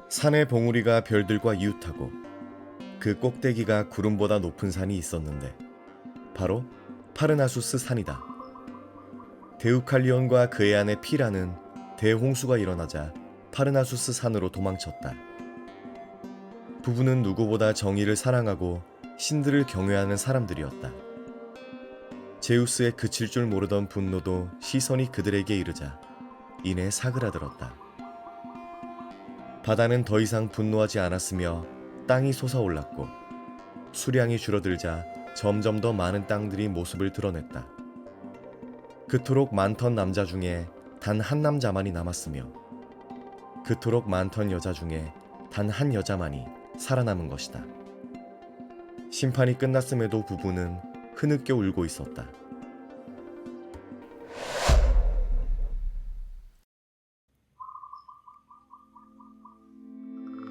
산의 봉우리가 별들과 이웃하고 그 꼭대기가 구름보다 높은 산이 있었는데 바로 파르나수스 산이다. 데우칼리온과 그의 아내 피라는 대홍수가 일어나자 파르나수스 산으로 도망쳤다. 부부는 누구보다 정의를 사랑하고 신들을 경외하는 사람들이었다. 제우스의 그칠 줄 모르던 분노도 시선이 그들에게 이르자 이내 사그라들었다. 바다는 더 이상 분노하지 않았으며 땅이 솟아올랐고 수량이 줄어들자 점점 더 많은 땅들이 모습을 드러냈다. 그토록 많던 남자 중에 단 한 남자만이 남았으며 그토록 많던 여자 중에 단 한 여자만이 살아남은 것이다. 심판이 끝났음에도 부부는 흐느껴 울고 있었다.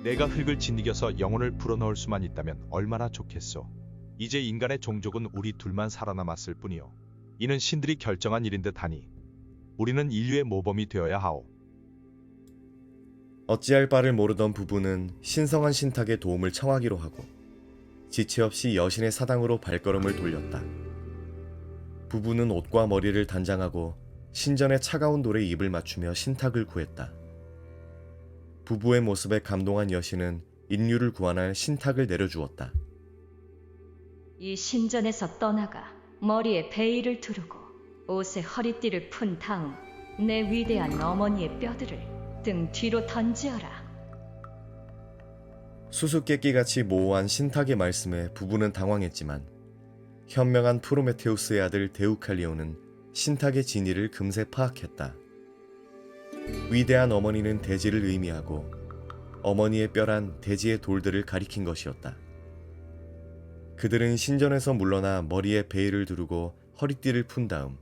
내가 흙을 짓이겨서 영혼을 불어넣을 수만 있다면 얼마나 좋겠소. 이제 인간의 종족은 우리 둘만 살아남았을 뿐이요. 이는 신들이 결정한 일인 듯하니 우리는 인류의 모범이 되어야 하오. 어찌할 바를 모르던 부부는 신성한 신탁의 도움을 청하기로 하고 지체 없이 여신의 사당으로 발걸음을 돌렸다. 부부는 옷과 머리를 단장하고 신전의 차가운 돌에 입을 맞추며 신탁을 구했다. 부부의 모습에 감동한 여신은 인류를 구원할 신탁을 내려주었다. 이 신전에서 떠나가 머리에 베일을 두르고 옷에 허리띠를 푼 다음 내 위대한 어머니의 뼈들을 등 뒤로 던지어라. 수수께끼같이 모호한 신탁의 말씀에 부부는 당황했지만 현명한 프로메테우스의 아들 데우칼리온은 신탁의 진위를 금세 파악했다. 위대한 어머니는 대지를 의미하고 어머니의 뼈란 대지의 돌들을 가리킨 것이었다. 그들은 신전에서 물러나 머리에 베일을 두르고 허리띠를 푼 다음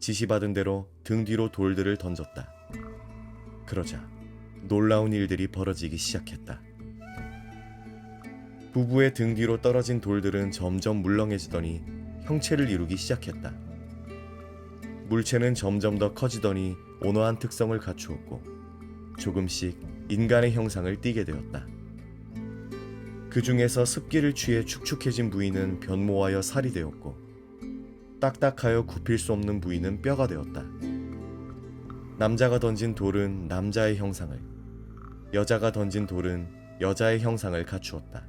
지시받은 대로 등 뒤로 돌들을 던졌다. 그러자 놀라운 일들이 벌어지기 시작했다. 부부의 등 뒤로 떨어진 돌들은 점점 물렁해지더니 형체를 이루기 시작했다. 물체는 점점 더 커지더니 온화한 특성을 갖추었고 조금씩 인간의 형상을 띠게 되었다. 그 중에서 습기를 취해 축축해진 부위는 변모하여 살이 되었고 딱딱하여 굽힐 수 없는 부위는 뼈가 되었다. 남자가 던진 돌은 남자의 형상을, 여자가 던진 돌은 여자의 형상을 갖추었다.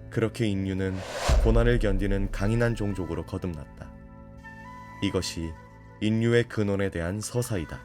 그렇게 인류는 고난을 견디는 강인한 종족으로 거듭났다. 이것이 인류의 근원에 대한 서사이다.